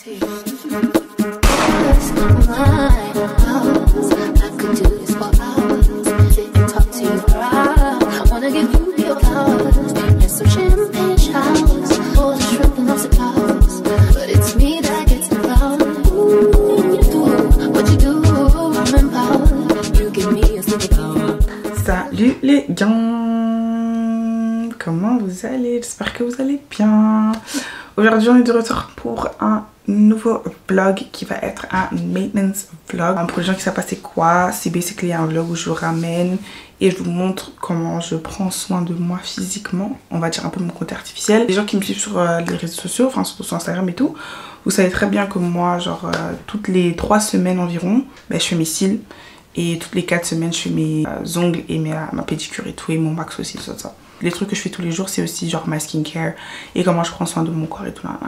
Salut les gars, comment vous allez? J'espère que vous allez bien. Aujourd'hui on est de retour pour un nouveau vlog qui va être un maintenance vlog. Pour les gens qui savent pas c'est quoi, c'est basically un vlog où je vous ramène et je vous montre comment je prends soin de moi physiquement. On va dire un peu mon côté artificiel. Les gens qui me suivent sur les réseaux sociaux, enfin surtout sur Instagram et tout, vous savez très bien que moi genre toutes les 3 semaines environ, je fais mes cils. Et toutes les 4 semaines, je fais mes ongles et ma pédicure et tout, et mon max aussi, tout ça. Les trucs que je fais tous les jours, c'est aussi genre ma skincare et comment je prends soin de mon corps et tout là.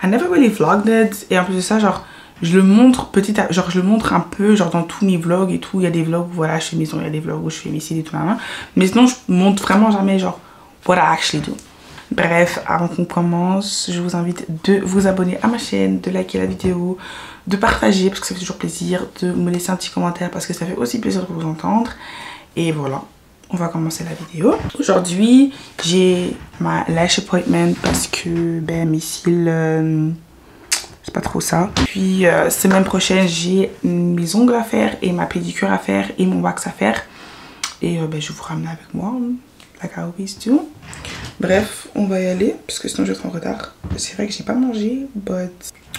I never really vlogged it. Et en plus de ça, genre, je le montre je le montre un peu, genre dans tous mes vlogs et tout. Il y a des vlogs où voilà, je fais mes ongles, il y a des vlogs où je fais mes cils et tout là. Mais sinon, je montre vraiment jamais genre what I actually do. Bref, avant qu'on commence, je vous invite de vous abonner à ma chaîne, de liker la vidéo, de partager parce que ça fait toujours plaisir, de me laisser un petit commentaire parce que ça fait aussi plaisir de vous entendre. Et voilà, on va commencer la vidéo. Aujourd'hui, j'ai ma lash appointment parce que mes cils, c'est pas trop ça. Puis semaine prochaine, j'ai mes ongles à faire et ma pédicure à faire et mon wax à faire. Et je vais vous ramener avec moi, like I always do. Bref, on va y aller parce que sinon je vais être en retard. C'est vrai que j'ai pas mangé, but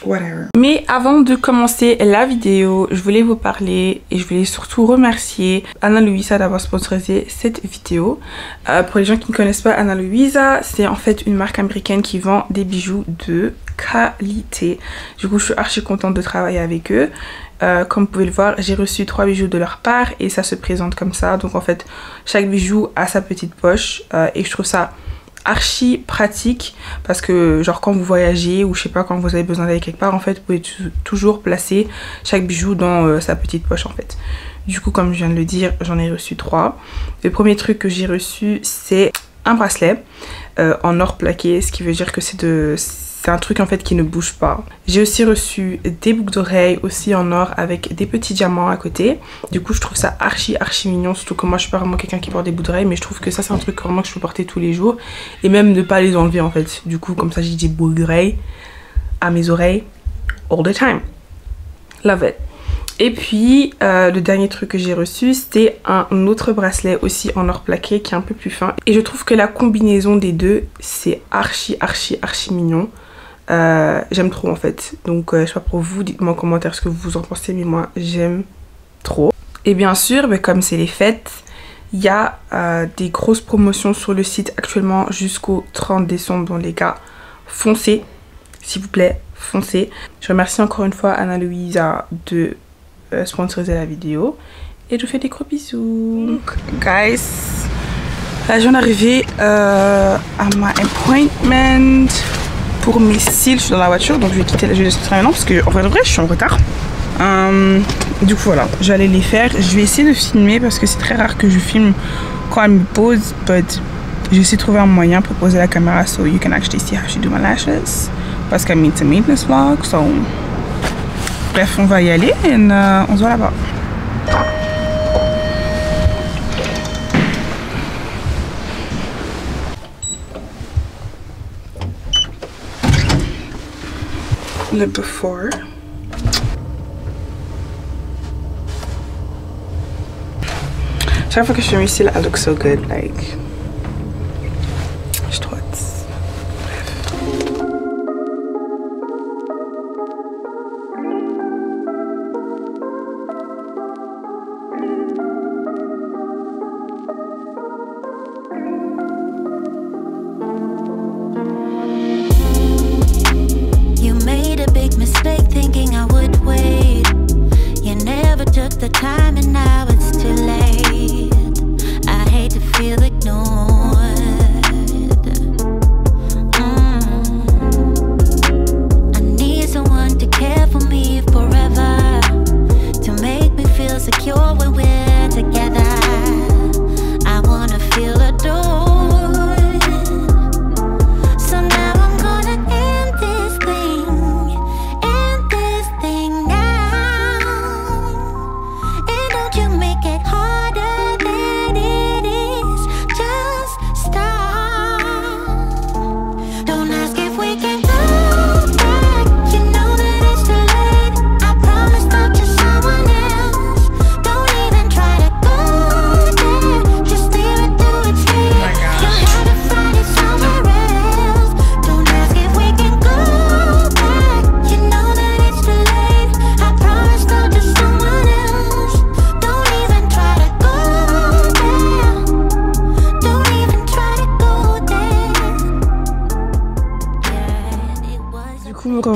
whatever. Mais avant de commencer la vidéo, je voulais vous parler et je voulais surtout remercier Ana Luisa d'avoir sponsorisé cette vidéo. Pour les gens qui ne connaissent pas Ana Luisa, c'est en fait une marque américaine qui vend des bijoux de qualité. Du coup, je suis archi contente de travailler avec eux. Comme vous pouvez le voir, j'ai reçu 3 bijoux de leur part et ça se présente comme ça. Donc en fait, chaque bijou a sa petite poche et je trouve ça archi pratique parce que genre quand vous voyagez ou je sais pas, quand vous avez besoin d'aller quelque part, en fait vous pouvez toujours placer chaque bijou dans sa petite poche en fait. Du coup, comme je viens de le dire, j'en ai reçu 3. Le premier truc que j'ai reçu, c'est un bracelet en or plaqué, ce qui veut dire que c'est un truc en fait qui ne bouge pas. J'ai aussi reçu des boucles d'oreilles aussi en or avec des petits diamants à côté. Du coup je trouve ça archi mignon, surtout que moi je suis pas vraiment quelqu'un qui porte des boucles d'oreilles, mais je trouve que ça c'est un truc vraiment que je peux porter tous les jours et même ne pas les enlever en fait. Du coup comme ça j'ai des boucles d'oreilles à mes oreilles all the time. Love it. Et puis le dernier truc que j'ai reçu, c'était un autre bracelet aussi en or plaqué qui est un peu plus fin. Et je trouve que la combinaison des deux, c'est archi mignon. J'aime trop en fait. Donc je sais pas pour vous, dites-moi en commentaire ce que vous en pensez, mais moi j'aime trop. Et bien sûr, comme c'est les fêtes, il y a des grosses promotions sur le site actuellement jusqu'au 30 décembre. Donc les gars, foncez, s'il vous plaît, foncez. Je remercie encore une fois Ana Luisa de sponsoriser la vidéo et je vous fais des gros bisous. Guys, là je viens d'arriver à ma appointment pour mes cils. Je suis dans la voiture donc je vais quitter la vidéo maintenant parce que en vrai de vrai je suis en retard. Du coup voilà, je vais aller les faire. Je vais essayer de filmer parce que c'est très rare que je filme quand elle me pose, but j'ai essayé de trouver un moyen pour poser la caméra so you can actually see how she do my lashes parce qu'elle it's a maintenance vlog, so bref on va y aller et on se voit là-bas. Le before. Chaque fois que je fais mes cils, I look so good, like. Je trouve. Mistake thinking I would wait. You never took the time and now it's too late. I hate to feel ignored.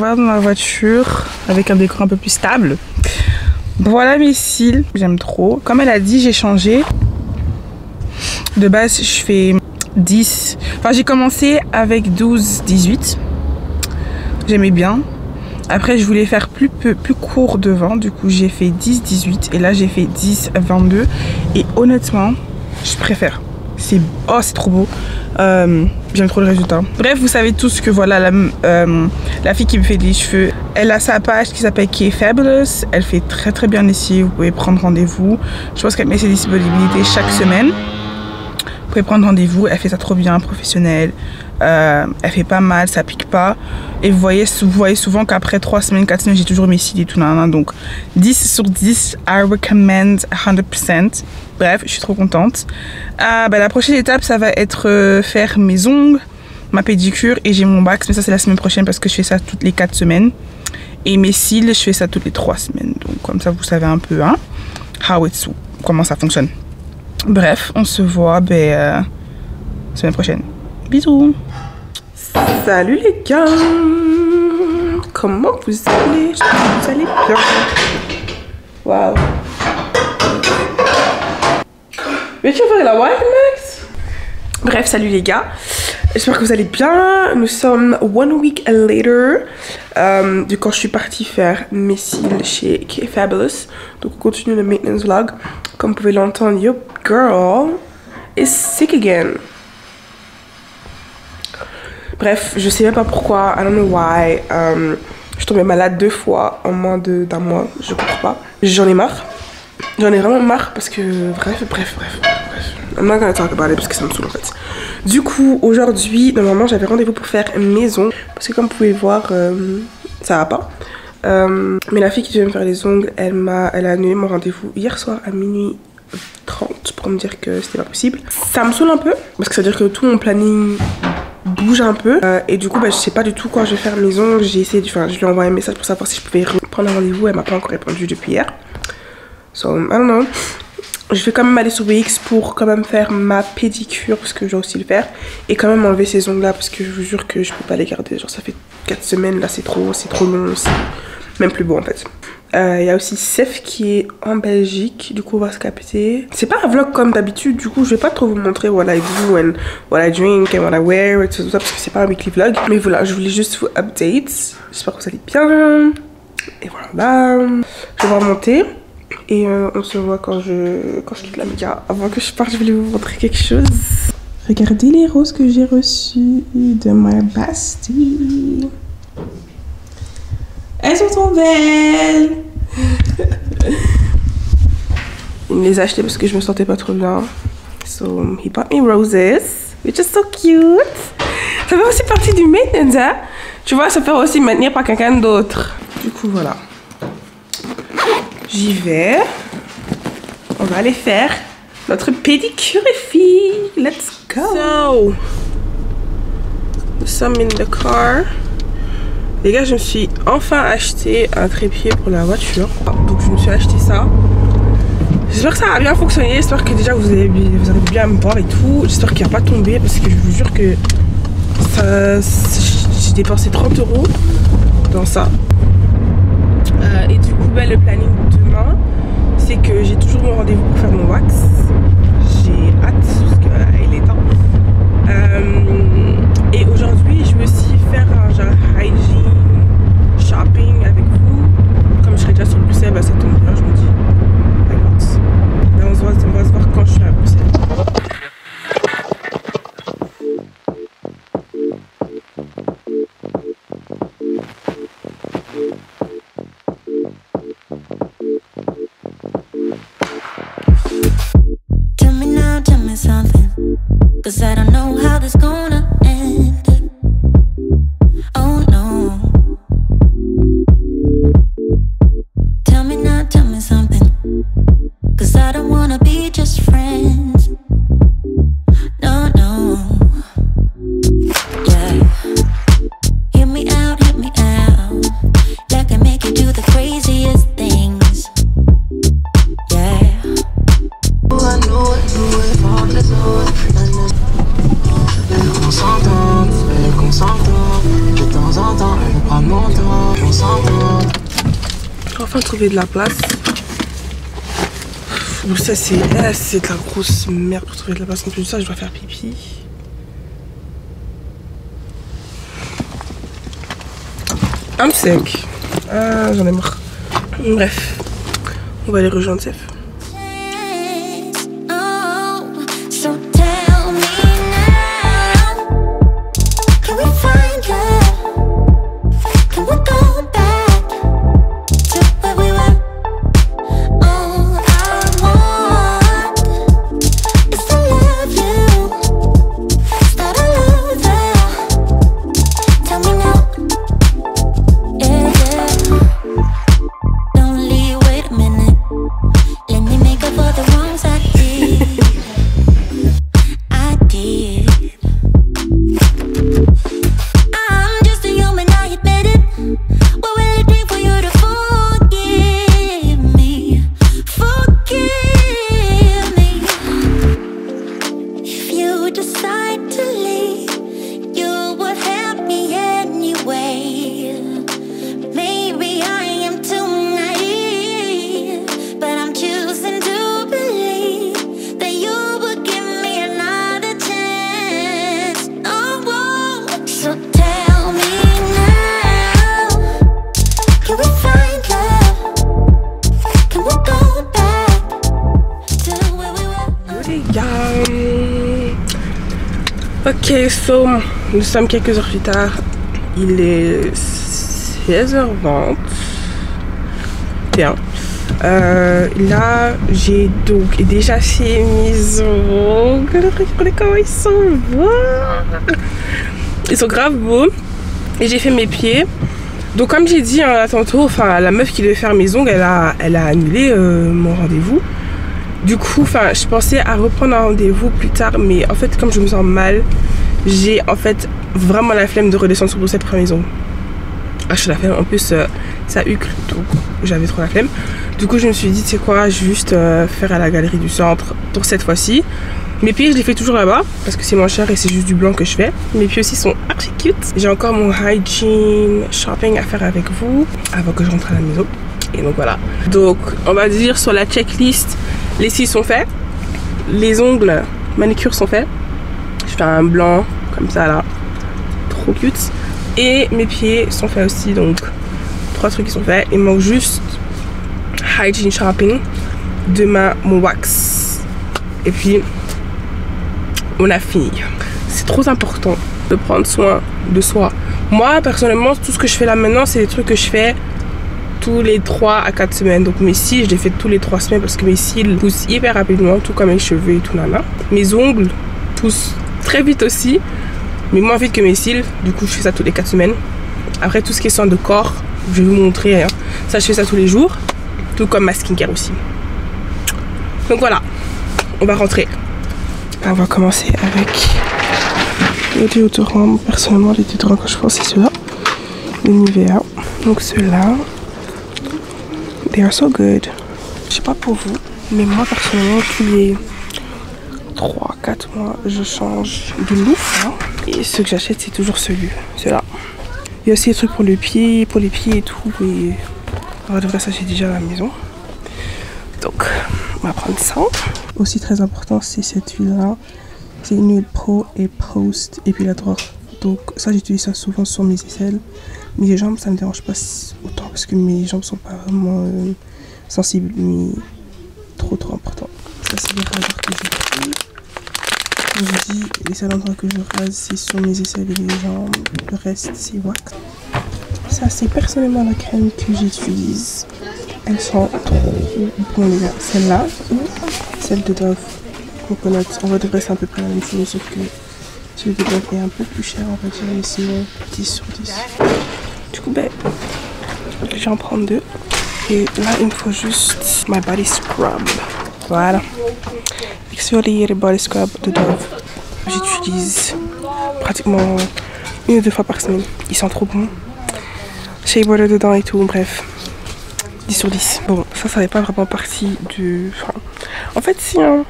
voilà dans la voiture avec un décor un peu plus stable. Voilà mes cils, j'aime trop. Comme elle a dit, j'ai changé. De base, je fais 10. Enfin, j'ai commencé avec 12, 18. J'aimais bien. Après, je voulais faire plus court devant. Du coup, j'ai fait 10, 18. Et là, j'ai fait 10, 22. Et honnêtement, je préfère. C'est trop beau. J'aime trop le résultat. Bref, vous savez tous que voilà, la fille qui me fait des cheveux, elle a sa page qui s'appelle KFabulous. Elle fait très très bien ici. Vous pouvez prendre rendez-vous. Je pense qu'elle met ses disponibilités chaque semaine. Vous pouvez prendre rendez-vous. Elle fait ça trop bien, professionnelle. Elle fait pas mal, ça pique pas. Et vous voyez souvent qu'après 3 semaines, 4 semaines, j'ai toujours mes cils et tout. Donc 10 sur 10, I recommend 100%. Bref, je suis trop contente. La prochaine étape, ça va être faire mes ongles, ma pédicure et j'ai mon wax. Mais ça, c'est la semaine prochaine parce que je fais ça toutes les 4 semaines. Et mes cils, je fais ça toutes les 3 semaines. Donc comme ça, vous savez un peu comment ça fonctionne. Bref, on se voit semaine prochaine. Bisous. Salut les gars. Comment vous allez? J'espère que vous allez bien. Waouh. Mais tu vas faire la wife Max? Bref, salut les gars. J'espère que vous allez bien. Nous sommes 1 week later de quand je suis partie faire mes cils chez KFabulous. Donc on continue le maintenance vlog. Comme vous pouvez l'entendre, your girl is sick again. Bref, je sais même pas pourquoi, I don't know why. Je suis tombée malade 2 fois en moins d'un mois, je comprends pas. J'en ai marre. J'en ai vraiment marre parce que, bref. I'm not gonna talk about it parce que ça me saoule en fait. Du coup, aujourd'hui, normalement, j'avais rendez-vous pour faire mes ongles. Parce que comme vous pouvez voir, ça va pas. Mais la fille qui devait me faire les ongles, elle a annulé mon rendez-vous hier soir à minuit 30 pour me dire que c'était pas possible. Ça me saoule un peu parce que ça veut dire que tout mon planning bouge un peu et du coup je sais pas du tout quand je vais faire mes ongles. J'ai essayé je lui ai envoyé un message pour savoir si je pouvais prendre un rendez-vous. Elle m'a pas encore répondu depuis hier, so I don't know. Je vais quand même aller sur BX pour quand même faire ma pédicure parce que je dois aussi le faire et quand même enlever ces ongles là parce que je vous jure que je peux pas les garder. Genre ça fait 4 semaines là, c'est trop long, c'est même plus beau en fait. Il y a aussi Seth qui est en Belgique, du coup on va se capter. C'est pas un vlog comme d'habitude, du coup je vais pas trop vous montrer what I do and what I drink and what I wear et tout ça parce que c'est pas un weekly vlog. Mais voilà, je voulais juste vous update. J'espère que vous allez bien. Et voilà, je vais remonter et on se voit quand je quitte la méga. Avant que je parte, je voulais vous montrer quelque chose. Regardez les roses que j'ai reçues de ma bestie. Elles sont trop belles. Il me les a achetées parce que je me sentais pas trop bien. So he bought me roses, which is so cute. Ça fait aussi partie du maintenance, hein. Tu vois, ça fait aussi maintenir par quelqu'un d'autre. Du coup, voilà. J'y vais. On va aller faire notre pédicure et fille. Let's go. So, some in the car. Les gars, je me suis enfin acheté un trépied pour la voiture. Donc je me suis acheté ça. J'espère que ça va bien fonctionner. J'espère que déjà vous allez bien me voir et tout. J'espère qu'il va pas tomber parce que je vous jure que j'ai dépensé 30 € dans ça. Et du coup, le planning demain, c'est que j'ai toujours mon rendez-vous pour faire mon wax. J'ai hâte parce qu'il est temps. Et aujourd'hui, je vais aussi faire un genre hygiene shopping avec vous. Comme je serai déjà sur Bruxelles, ça tombe bien, je me dis. Mais on va se voir quand je suis à Bruxelles. Tell me something, 'cause I don't know how this gonna end. Oh no. Tell me something, 'cause I don't wanna be just friends. No, no. Yeah. Hear me out, like I make you do the craziest things. Yeah. I know it, all this on. J'ai enfin trouvé de la place. Bon, ça c'est de la grosse merde pour trouver de la place. En plus de ça, je dois faire pipi. I'm sick. Ah, j'en ai marre. Bref, on va aller rejoindre Seth. Ok, so, nous sommes quelques heures plus tard. Il est 16h20. Bien. Là, j'ai donc déjà fait mes ongles. Regardez comment ils sont beaux. Ils sont grave beaux. Et j'ai fait mes pieds. Donc comme j'ai dit tantôt, enfin la meuf qui devait faire mes ongles, elle a annulé mon rendez-vous. Du coup, enfin, je pensais à reprendre un rendez-vous plus tard, mais en fait, comme je me sens mal, j'ai en fait vraiment la flemme de redescendre sur cette première maison. Ah, je suis la flemme. En plus, ça hucle, donc j'avais trop la flemme. Du coup, je me suis dit, tu sais quoi, juste faire à la galerie du centre pour cette fois-ci. Mes pieds, je les fais toujours là-bas parce que c'est moins cher et c'est juste du blanc que je fais. Mes pieds aussi sont archi cute. J'ai encore mon hygiene shopping à faire avec vous avant que je rentre à la maison. Et donc voilà. Donc, on va dire sur la checklist. Les cils sont faits, les ongles manicure sont faits. Je fais un blanc comme ça là, trop cute. Et mes pieds sont faits aussi, donc 3 trucs qui sont faits. Il manque juste hygiene shopping, demain mon wax. Et puis on a fini. C'est trop important de prendre soin de soi. Moi personnellement, tout ce que je fais là maintenant, c'est des trucs que je fais tous les 3 à 4 semaines. Donc mes cils, je les fais tous les 3 semaines parce que mes cils poussent hyper rapidement, tout comme mes cheveux et tout nana. Mes ongles poussent très vite aussi, mais moins vite que mes cils. Du coup, je fais ça tous les 4 semaines. Après, tout ce qui est soin de corps, je vais vous montrer. Hein. Ça, je fais ça tous les jours, tout comme ma skincare aussi. Donc voilà, on va rentrer. On va commencer avec le déodorant. Personnellement, les déodorants que je pense, c'est ceux-là, le Nivea. Donc ceux-là. They are so good. Je sais pas pour vous, mais moi personnellement, tous les 3-4 mois, je change de look. Hein. Et ce que j'achète, c'est toujours celui-là. Il y a aussi des trucs pour les pieds et tout. Et on devrait ça, j'ai déjà à la maison. Donc, on va prendre ça. Aussi très important, c'est cette huile-là. C'est une huile pro et post épilatoire. Donc ça, j'utilise ça souvent sur mes aisselles. Mes jambes, ça me dérange pas autant parce que mes jambes sont pas vraiment sensibles, mais trop important. Ça, c'est les raseurs que j'ai pris. Comme je dis, les seuls endroits que je rase, c'est sur mes aisselles et mes jambes. Le reste, c'est wax. Ça, c'est personnellement la crème que j'utilise. Elles sont trop bonnes, les gars. Celle-là ou celle de Dove Coconut. On va devrait c'est à peu près la même chose, sauf que celui de Dove est un peu plus cher, on va dire, mais sinon 10 sur 10. Du coup, ben, je vais en prendre 2. Et là, il me faut juste my body scrub. Voilà. Exfoliated body scrub de Dove. J'utilise pratiquement 1 ou 2 fois par semaine. Ils sont trop bons. Shea butter dedans et tout, bref. 10 sur 10. Bon, ça n'est pas vraiment partie du... Enfin, en fait, si un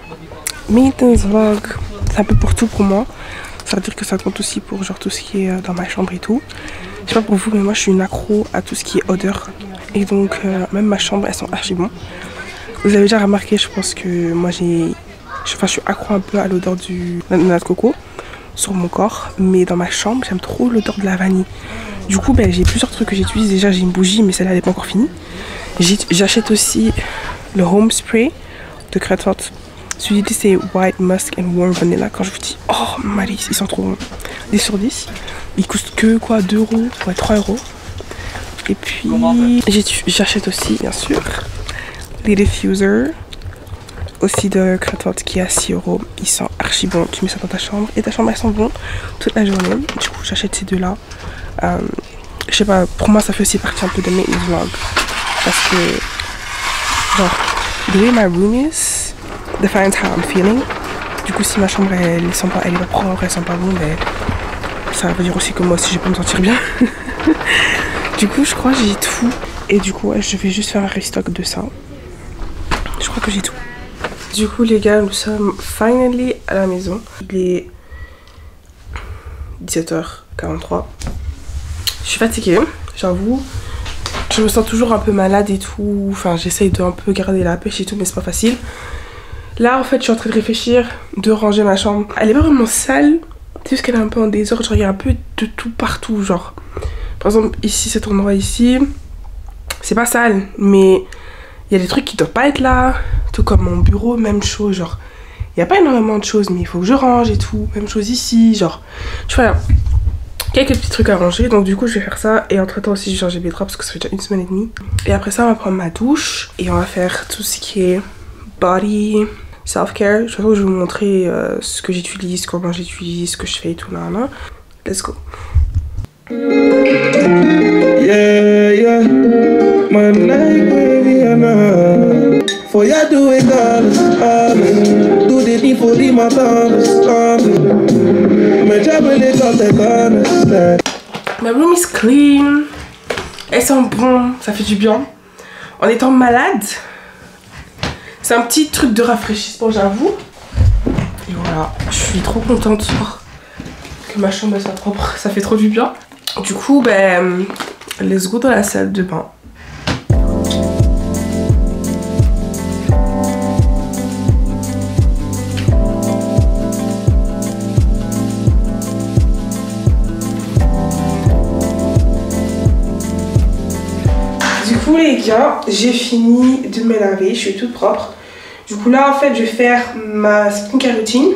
maintenance vlog, c'est un peu pour tout pour moi. Ça veut dire que ça compte aussi pour genre tout ce qui est dans ma chambre et tout. Je sais pas pour vous, mais moi je suis une accro à tout ce qui est odeur. Et donc, même ma chambre, elles sont archi bon. Vous avez déjà remarqué, je pense que moi je suis accro un peu à l'odeur du noix de coco sur mon corps. Mais dans ma chambre, j'aime trop l'odeur de la vanille. Du coup, j'ai plusieurs trucs que j'utilise. Déjà, j'ai une bougie, mais celle-là, elle n'est pas encore finie. J'achète aussi le Home Spray de Cretot. Celui-ci, c'est White Musk and Warm Vanilla. Quand je vous dis, oh, Marie, ils sont trop bons. 10 sur 10. Ils coûtent que quoi, 2 €? Ouais, 3 €. Et puis, j'achète aussi, bien sûr, les diffusers. Aussi de Cretot qui est à 6 €. Ils sont archi bons. Tu mets ça dans ta chambre. Et ta chambre, elles sont bons toute la journée. Du coup, j'achète ces deux-là. Je sais pas, pour moi, ça fait aussi partie un peu de mes vlogs. Parce que, genre, the way my room is defines how I'm feeling. Du coup, si ma chambre, elle est pas propre, elle sent pas bon, mais ça veut dire aussi que moi aussi, je vais pas me sentir bien. Du coup, je crois que j'ai tout. Et du coup, ouais, je vais juste faire un restock de ça. Je crois que j'ai tout. Du coup, les gars, nous sommes finally à la maison. Il est 17h43. Je suis fatiguée, j'avoue. Je me sens toujours un peu malade et tout. Enfin, j'essaye de un peu garder la pêche et tout, mais c'est pas facile. Là, en fait, je suis en train de réfléchir de ranger ma chambre. Elle est pas vraiment sale. C'est juste qu'elle est un peu en désordre. Genre, il y a un peu de tout partout. Genre, par exemple, ici, cet endroit ici, c'est pas sale, mais il y a des trucs qui doivent pas être là. Tout comme mon bureau, même chose. Genre, il y a pas énormément de choses, mais il faut que je range et tout. Même chose ici. Genre, tu vois, quelques petits trucs à ranger. Donc, du coup, je vais faire ça. Et entre temps aussi, je vais changer mes draps parce que ça fait déjà 1 semaine et demie. Et après ça, on va prendre ma douche. Et on va faire tout ce qui est body self-care. Je vais vous montrer ce que j'utilise, comment j'utilise, ce que je fais et tout. Là, là. Let's go. Yeah, yeah, my life, baby, for ya do it all, do the thing for the Ma room is clean. Elles sont bon, ça fait du bien. En étant malade, c'est un petit truc de rafraîchissement, j'avoue. Et voilà, je suis trop contente que ma chambre soit propre, ça fait trop du bien. Du coup, let's go dans la salle de bain. Du coup, les gars, j'ai fini de me laver, je suis toute propre. Du coup, là, en fait, je vais faire ma skincare routine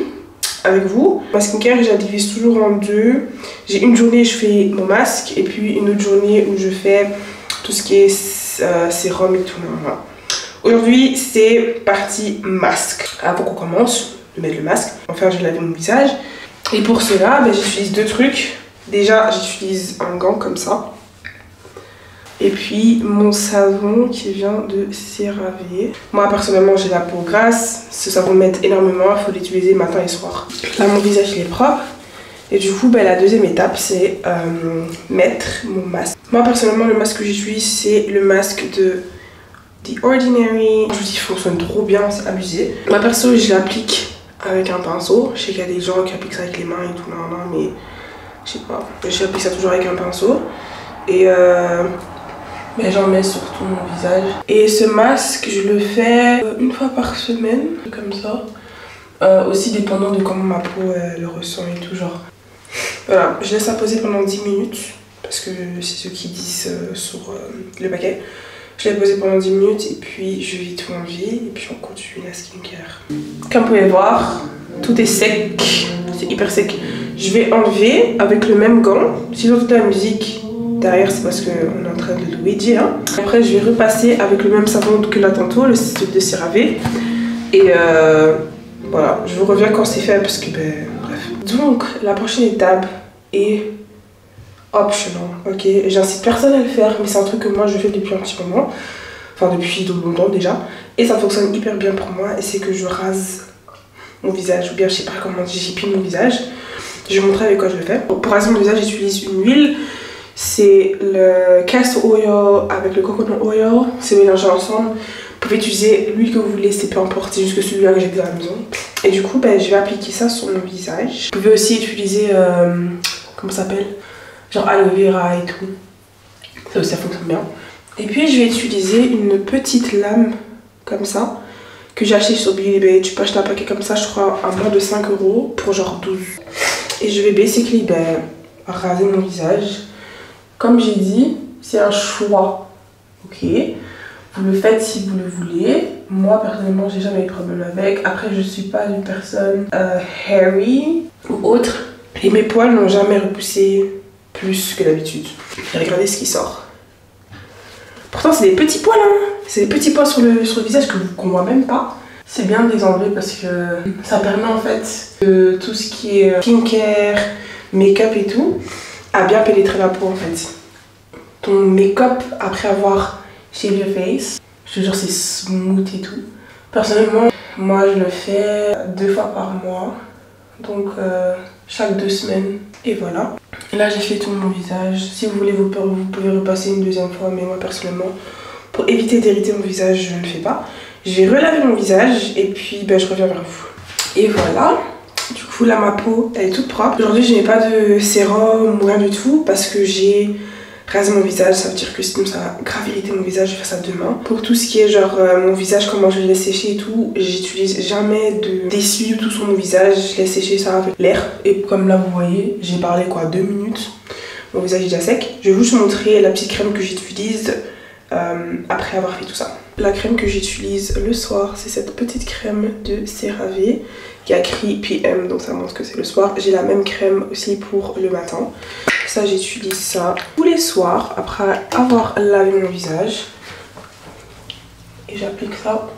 avec vous. Ma skincare, je la divise toujours en deux. J'ai une journée, je fais mon masque, et puis une autre journée où je fais tout ce qui est sérum et tout. Voilà. Aujourd'hui, c'est partie masque. Avant qu'on commence de mettre le masque, enfin, je vais laver mon visage. Et pour cela, j'utilise deux trucs. Déjà, j'utilise un gant comme ça. Et puis mon savon qui vient de CeraVe. Moi personnellement j'ai la peau grasse, ce savon m'aide énormément, il faut l'utiliser matin et soir. Là mon visage il est propre. Et du coup la deuxième étape c'est mettre mon masque. Moi personnellement le masque que j'utilise c'est le masque de The Ordinary. Je vous dis il fonctionne trop bien, c'est abusé. Moi perso je l'applique avec un pinceau. Je sais qu'il y a des gens qui appliquent ça avec les mains et tout, mais je sais pas. J'applique ça toujours avec un pinceau. Et j'en mets sur tout mon visage. Et ce masque, je le fais une fois par semaine, comme ça. Aussi dépendant de comment ma peau le ressent et tout, genre. Voilà, je laisse ça poser pendant 10 minutes. Parce que c'est ce qu'ils disent sur le paquet. Je l'ai posé pendant 10 minutes et puis je vais tout enlever. Et puis on continue la skincare. Comme vous pouvez voir, tout est sec. C'est hyper sec. Je vais enlever avec le même gant. Si j'entends de la musique derrière, c'est parce qu'on est en train de Luigi. Hein. Après, je vais repasser avec le même savon que là tantôt, le truc de CeraVe. Et voilà, je vous reviens quand c'est fait parce que bref. Donc, la prochaine étape est optional. Ok, j'incite personne à le faire, mais c'est un truc que moi je fais depuis un petit moment. Enfin, depuis longtemps déjà. Et ça fonctionne hyper bien pour moi. Et c'est que je rase mon visage, ou bien je sais pas comment j'épile mon visage. Je vais vous montrer avec quoi je le fais. Pour raser mon visage, j'utilise une huile. C'est le castor oil avec le coconut oil, c'est mélangé ensemble. Vous pouvez utiliser l'huile que vous voulez, c'est peu importe, c'est juste que celui-là que j'ai dans la maison. Et du coup, je vais appliquer ça sur mon visage. Vous pouvez aussi utiliser, comment ça s'appelle? genre aloe vera et tout. Ça aussi ça fonctionne bien. Et puis je vais utiliser une petite lame comme ça que j'ai acheté sur Beauty Bay. Tu peux acheter un paquet comme ça, je crois à moins de 5 € pour genre 12. Et je vais basically raser mon visage. Comme j'ai dit, c'est un choix. Ok, vous le faites si vous le voulez. Moi personnellement j'ai jamais eu de problème avec. Après je suis pas une personne hairy ou autre. Et mes poils n'ont jamais repoussé plus que d'habitude. Regardez ce qui sort. Pourtant c'est des petits poils hein. C'est des petits poils sur le visage qu'on voit même pas. C'est bien de les enlever parce que ça permet en fait de tout ce qui est skincare, make-up et tout à bien pénétrer la peau en fait. Ton make-up après avoir shave your face, je te jure c'est smooth et tout. Personnellement, moi je le fais 2 fois par mois, donc chaque 2 semaines et voilà. Là j'ai fait tout mon visage, si vous voulez vous pouvez repasser une deuxième fois, mais moi personnellement pour éviter d'irriter mon visage je ne le fais pas. Je vais relaver mon visage et puis je reviens vers vous. Et voilà, du coup là ma peau elle est toute propre. Aujourd'hui je n'ai pas de sérum ou rien du tout parce que j'ai rasé mon visage, ça veut dire que sinon ça va grave irriter mon visage, je vais faire ça demain. Pour tout ce qui est genre mon visage, comment je le laisse sécher et tout, j'utilise jamais d'essuie tout sur mon visage, je laisse sécher ça avec l'air. Et comme là vous voyez, j'ai parlé quoi 2 minutes, mon visage est déjà sec. Je vais vous montrer la petite crème que j'utilise après avoir fait tout ça. La crème que j'utilise le soir, c'est cette petite crème de CeraVe qui a écrit PM, donc ça montre que c'est le soir. J'ai la même crème aussi pour le matin. Ça, j'utilise ça tous les soirs après avoir lavé mon visage. Et j'applique ça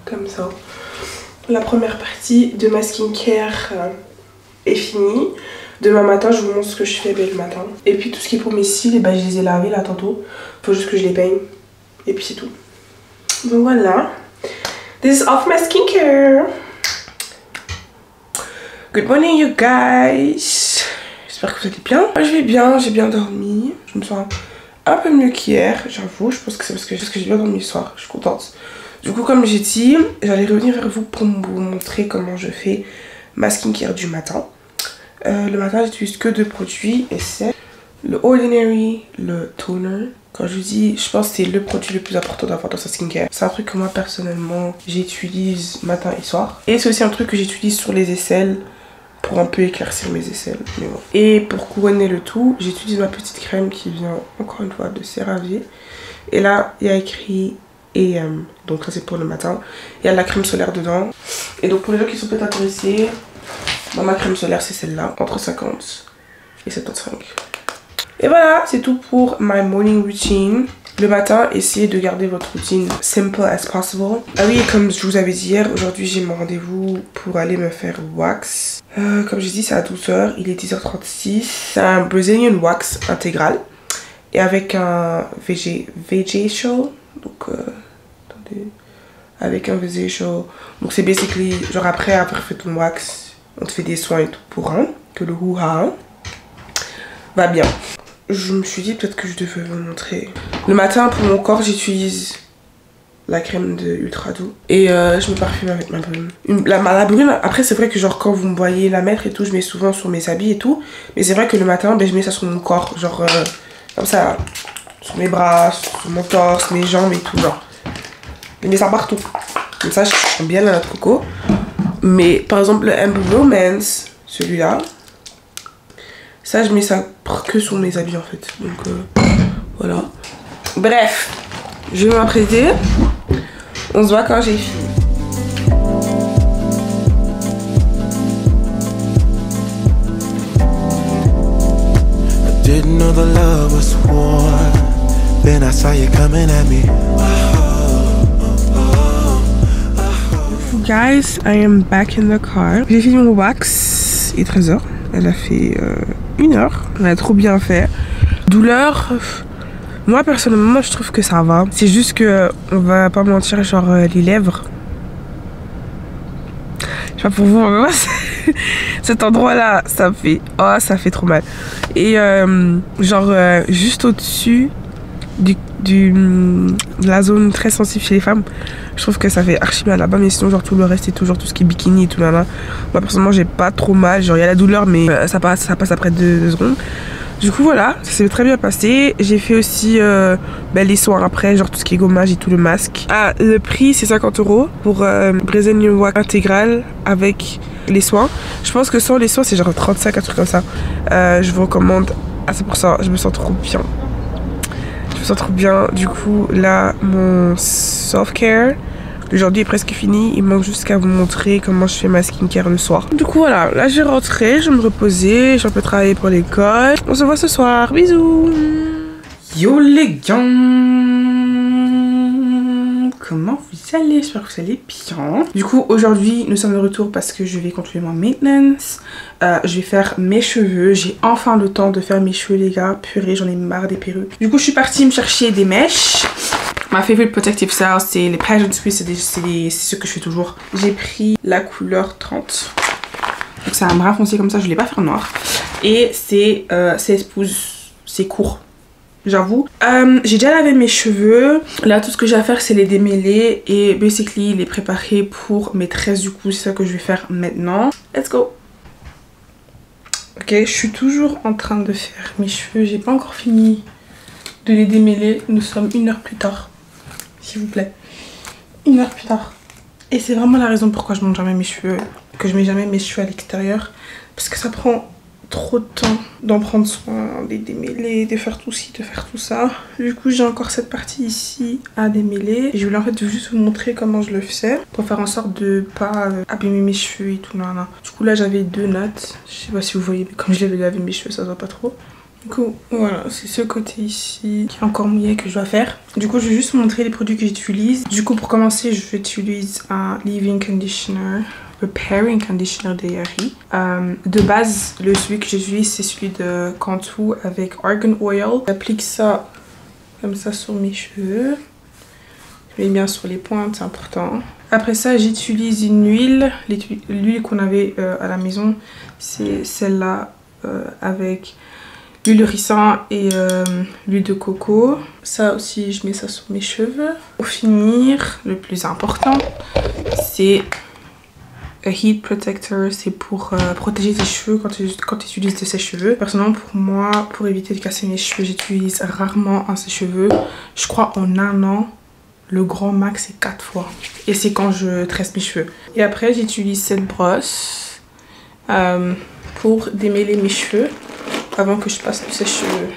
comme ça. La première partie de ma skincare est finie. Demain matin, je vous montre ce que je fais le matin. Et puis tout ce qui est pour mes cils, je les ai lavés là tantôt. Faut juste que je les peigne. Et puis c'est tout. Donc voilà. This is all for my skincare. Good morning you guys. J'espère que vous allez bien. Moi je vais bien, j'ai bien dormi. Je me sens un peu mieux qu'hier, j'avoue. Je pense que c'est parce que j'ai bien dormi ce soir. Je suis contente. Du coup comme j'ai dit, j'allais revenir vers vous pour vous montrer comment je fais ma skincare du matin. Le matin j'utilise que 2 produits et c'est le Ordinary, le toner. Quand je dis, je pense que c'est le produit le plus important d'avoir dans sa skincare. C'est un truc que moi personnellement j'utilise matin et soir. Et c'est aussi un truc que j'utilise sur les aisselles pour un peu éclaircir mes aisselles. Mais bon. Et pour couronner le tout, j'utilise ma petite crème qui vient encore une fois de CeraVe. Et là il y a écrit AM, donc ça c'est pour le matin. Il y a de la crème solaire dedans. Et donc pour les gens qui sont peut-être intéressés, ma crème solaire c'est celle-là, entre 50 et 75. Et voilà, c'est tout pour my morning routine. Le matin, essayez de garder votre routine simple as possible. Ah oui, comme je vous avais dit hier, aujourd'hui j'ai mon rendez-vous pour aller me faire wax. Comme j'ai dit, c'est à 12 h, il est 10h36. C'est un Brazilian wax intégral. Et avec un facial. Donc, attendez. Avec un facial. Donc c'est basically, genre après avoir fait ton wax, on te fait des soins et tout pour que le hoo-ha va bien. Je me suis dit peut-être que je devais vous montrer. Le matin pour mon corps j'utilise la crème de Ultra Doux. Et je me parfume avec ma brume. La brume, après c'est vrai que genre quand vous me voyez la mettre et tout, je mets souvent sur mes habits et tout. Mais c'est vrai que le matin je mets ça sur mon corps. Genre comme ça, sur mes bras, sur mon torse, mes jambes et tout. Genre. Je mets ça partout. Comme ça je sens bien la noix de coco. Mais par exemple le Amber Romance, celui-là. Ça, je mets ça que sur mes habits en fait. Donc voilà. Bref, je vais m'apprêter. On se voit quand j'ai fini. I didn't know the love was war. Then I saw you coming at me. Guys, I am back in the car. J'ai fini mon wax. Il est 13 h. Elle a fait 1 heure. Elle a trop bien fait. Douleur, moi personnellement je trouve que ça va. C'est juste que, on va pas mentir, genre les lèvres. Je sais pas pour vous, mais moi cet endroit là, ça fait trop mal. Et genre juste au-dessus de la zone très sensible chez les femmes, Je trouve que ça fait archi mal là-bas, mais sinon genre tout le reste et toujours tout ce qui est bikini et tout là. Moi personnellement j'ai pas trop mal, genre il y a la douleur mais ça passe après 2 secondes. Du coup voilà, ça s'est très bien passé. J'ai fait aussi les soins après, genre tout ce qui est gommage et tout le masque. Ah, le prix c'est 50 € pour Brazilian Wax intégral avec les soins. Je pense que sans les soins c'est genre 35, un truc comme ça. Je vous recommande à 100%, je me sens trop bien. Je me sens trop bien. Du coup là mon self-care aujourd'hui est presque fini. Il manque juste qu'à vous montrer comment je fais ma skincare le soir. Du coup voilà, là je vais rentrer, je vais me reposer, j'ai un peu travaillé pour l'école. On se voit ce soir, bisous. Yo les gars, comment vous allez? J'espère que vous allez bien. Du coup aujourd'hui nous sommes de retour parce que je vais continuer mon maintenance. Je vais faire mes cheveux. J'ai enfin le temps de faire mes cheveux les gars. Purée, j'en ai marre des perruques. Du coup je suis partie me chercher des mèches. Ma favorite protective style c'est les Pageant Swiss, c'est ce que je fais toujours. J'ai pris la couleur 30. Donc c'est un brun foncé comme ça, je ne l'ai pas faire noir. Et c'est 16 pouces, c'est court. J'avoue. J'ai déjà lavé mes cheveux. Là tout ce que j'ai à faire c'est les démêler et basically les préparer pour mes tresses. Du coup c'est ça que je vais faire maintenant. Let's go. Ok, je suis toujours en train de faire mes cheveux. J'ai pas encore fini de les démêler. Nous sommes 1 heure plus tard. S'il vous plaît. 1 heure plus tard. Et c'est vraiment la raison pourquoi je monte jamais mes cheveux. Que je mets jamais mes cheveux à l'extérieur. Parce que ça prend trop de temps d'en prendre soin, de les démêler, de faire tout ci, de faire tout ça. Du coup j'ai encore cette partie ici à démêler. Et je voulais en fait juste vous montrer comment je le faisais. Pour faire en sorte de pas abîmer mes cheveux et tout. Là, là. Du coup là j'avais 2 notes. Je sais pas si vous voyez mais comme je l'avais lavé mes cheveux ça se voit pas trop. Du coup, voilà, c'est ce côté ici qui est encore mouillé que je dois faire. Du coup, je vais juste vous montrer les produits que j'utilise. Du coup, pour commencer, j'utilise un leave-in conditioner, repairing conditioner de Yari. De base, celui que j'utilise, c'est celui de Cantu avec argan oil. J'applique ça comme ça sur mes cheveux. Je mets bien sur les pointes, c'est important. Après ça, j'utilise une huile. L'huile qu'on avait à la maison, c'est celle-là avec l'huile de ricin et l'huile de coco. Ça aussi, je mets ça sur mes cheveux. Pour finir, le plus important, c'est un heat protector. C'est pour protéger tes cheveux quand tu utilises de sèche-cheveux. Personnellement, pour moi, pour éviter de casser mes cheveux, j'utilise rarement un sèche-cheveux. Je crois en 1 an, le grand max, c'est 4 fois. Et c'est quand je tresse mes cheveux. Et après, j'utilise cette brosse pour démêler mes cheveux avant que je passe le sèche-cheveux.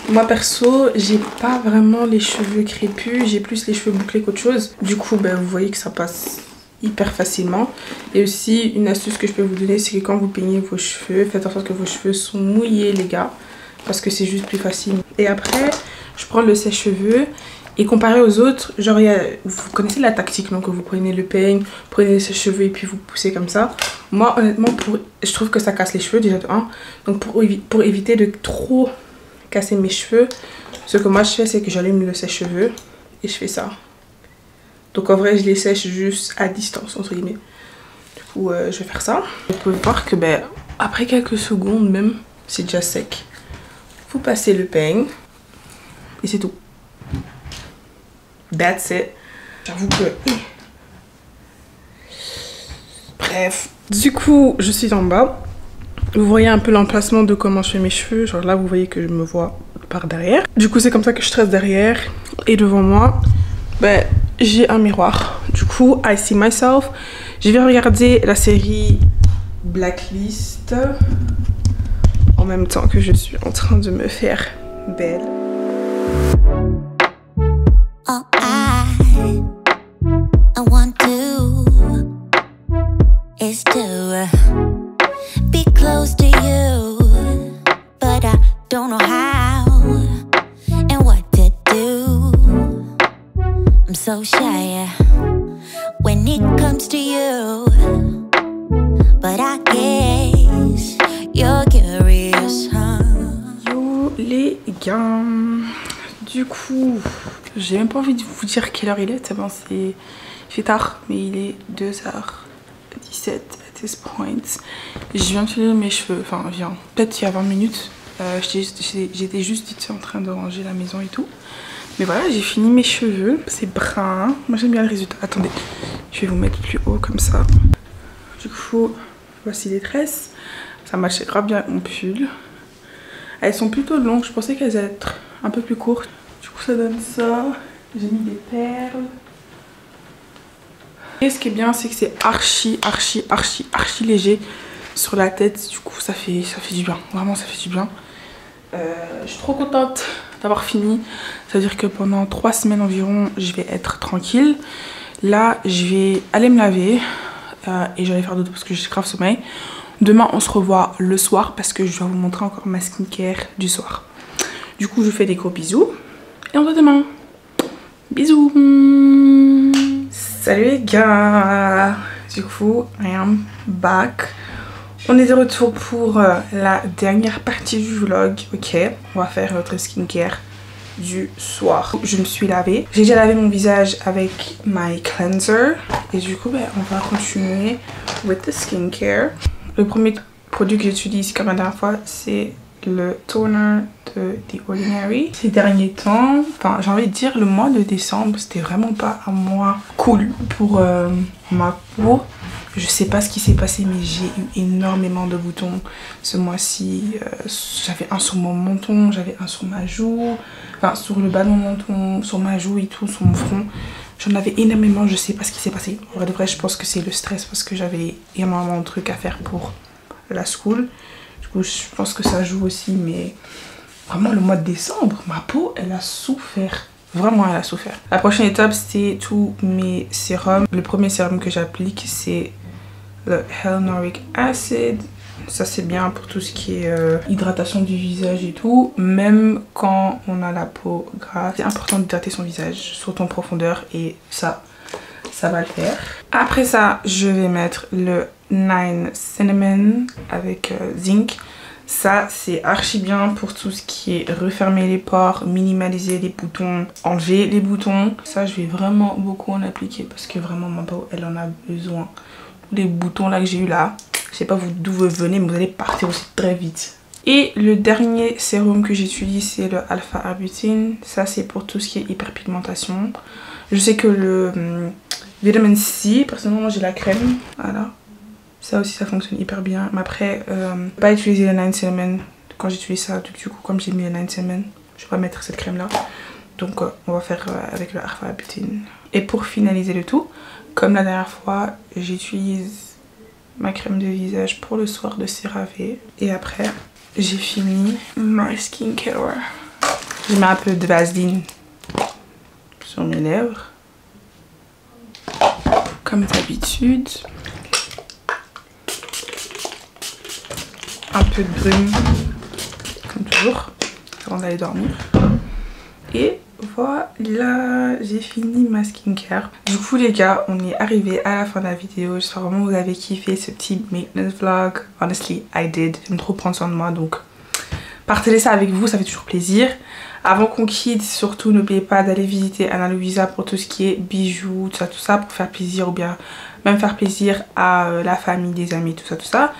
Moi perso, j'ai pas vraiment les cheveux crépus, j'ai plus les cheveux bouclés qu'autre chose. Du coup, vous voyez que ça passe hyper facilement. Et aussi, une astuce que je peux vous donner, c'est que quand vous peignez vos cheveux, faites en sorte que vos cheveux sont mouillés les gars, parce que c'est juste plus facile. Et après, je prends le sèche-cheveux. Et comparé aux autres, genre vous connaissez la tactique, donc vous prenez le peigne, prenez ses cheveux et puis vous poussez comme ça. Moi honnêtement, je trouve que ça casse les cheveux déjà de 1. Donc pour éviter de trop casser mes cheveux, ce que moi je fais c'est que j'allume le sèche-cheveux et je fais ça. Donc en vrai je les sèche juste à distance entre guillemets. Du coup je vais faire ça. Vous pouvez voir que après quelques secondes même, c'est déjà sec. Vous passez le peigne et c'est tout. That's it. J'avoue que... Bref. Du coup, je suis en bas. Vous voyez un peu l'emplacement de comment je fais mes cheveux. Genre là, vous voyez que je me vois par derrière. Du coup, c'est comme ça que je tresse derrière. Et devant moi, j'ai un miroir. Du coup, I see myself. Je vais regarder la série Blacklist en même temps que je suis en train de me faire belle. All I want to is to be close to you, but I don't know how and what to do. I'm so shy when it comes to you, but I guess you're curious, huh? Yo les gars, du coup, j'ai même pas envie de vous dire quelle heure il est, tellement il fait tard, mais il est 2h17 at this point. Je viens de finir mes cheveux, enfin peut-être il y a 20 minutes. J'étais juste en train de ranger la maison et tout. Mais voilà, j'ai fini mes cheveux. C'est brun. Moi j'aime bien le résultat. Attendez, je vais vous mettre plus haut comme ça. Du coup, voici les tresses. Ça matchait grave bien avec mon pull. Elles sont plutôt longues. Je pensais qu'elles allaient être un peu plus courtes. Du coup ça donne ça. J'ai mis des perles. Et ce qui est bien, c'est que c'est archi léger sur la tête. Du coup ça fait du bien. Vraiment ça fait du bien. Je suis trop contente d'avoir fini. Ça veut dire que pendant 3 semaines environ, je vais être tranquille. Là, je vais aller me laver et j'allais faire dodo parce que j'ai grave sommeil. Demain, on se revoit le soir parce que je dois vous montrer encore ma skincare du soir. Du coup, je vous fais des gros bisous et on se voit demain. Bisous. Salut les gars. Du coup, I am back. On est de retour pour la dernière partie du vlog. Ok, on va faire notre skincare du soir. Je me suis lavée. J'ai déjà lavé mon visage avec my cleanser. Et du coup, on va continuer with the skincare. Le premier produit que j'utilise comme la dernière fois, c'est le toner de The Ordinary. Ces derniers temps, enfin j'ai envie de dire le mois de décembre, c'était vraiment pas un mois cool pour ma peau. Je sais pas ce qui s'est passé, mais j'ai eu énormément de boutons ce mois-ci. J'avais un sur mon menton, j'avais un sur ma joue, enfin sur le bas de mon menton, sur ma joue et tout, sur mon front. J'en avais énormément, je sais pas ce qui s'est passé. En vrai de vrai, je pense que c'est le stress parce que j'avais énormément de trucs à faire pour la school. Du coup, je pense que ça joue aussi, mais vraiment le mois de décembre, ma peau, elle a souffert. Vraiment, elle a souffert. La prochaine étape, c'est tous mes sérums. Le premier sérum que j'applique, c'est le Hyaluronic Acid. Ça, c'est bien pour tout ce qui est hydratation du visage et tout. Même quand on a la peau grasse, c'est important d'hydrater son visage, surtout en profondeur. Et ça va le faire. Après ça, je vais mettre le 9 Cinnamon avec zinc. Ça, c'est archi bien pour tout ce qui est refermer les pores, minimaliser les boutons, enlever les boutons. Ça, je vais vraiment beaucoup en appliquer parce que vraiment ma peau, elle en a besoin. Les boutons là que j'ai eu là, je sais pas d'où vous venez, mais vous allez partir aussi très vite. Et le dernier sérum que j'utilise, c'est le Alpha Arbutin. Ça, c'est pour tout ce qui est hyperpigmentation. Je sais que le Vitamin C, personnellement, j'ai la crème. Voilà. Ça aussi, ça fonctionne hyper bien. Mais après, je ne vais pas utiliser le 9 Cinnamon quand j'utilise ça. Du coup, comme j'ai mis le 9 Cinnamon, je vais pas mettre cette crème là. Donc, on va faire avec le Alpha Arbutin. Et pour finaliser le tout, comme la dernière fois, j'utilise ma crème de visage pour le soir de CeraVe. Et après, j'ai fini my skincare. Je mets un peu de Vaseline sur mes lèvres. Comme d'habitude. Un peu de brume, comme toujours, avant d'aller dormir. Et voilà, j'ai fini ma skincare. Du coup les gars, on est arrivé à la fin de la vidéo. J'espère vraiment que vous avez kiffé ce petit maintenance vlog. Honestly, I did. J'aime trop prendre soin de moi, donc partagez ça avec vous, ça fait toujours plaisir. Avant qu'on quitte, surtout n'oubliez pas d'aller visiter Ana Luisa pour tout ce qui est bijoux, tout ça, pour faire plaisir ou bien même faire plaisir à la famille, des amis, tout ça.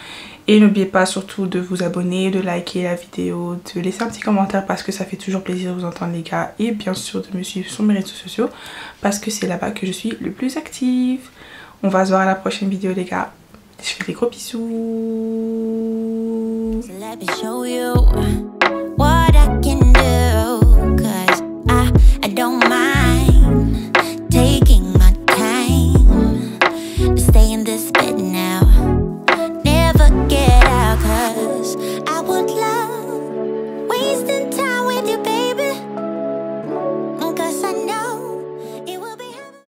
Et n'oubliez pas surtout de vous abonner, de liker la vidéo, de laisser un petit commentaire parce que ça fait toujours plaisir de vous entendre les gars. Et bien sûr de me suivre sur mes réseaux sociaux parce que c'est là-bas que je suis le plus active. On va se voir à la prochaine vidéo les gars. Je fais des gros bisous.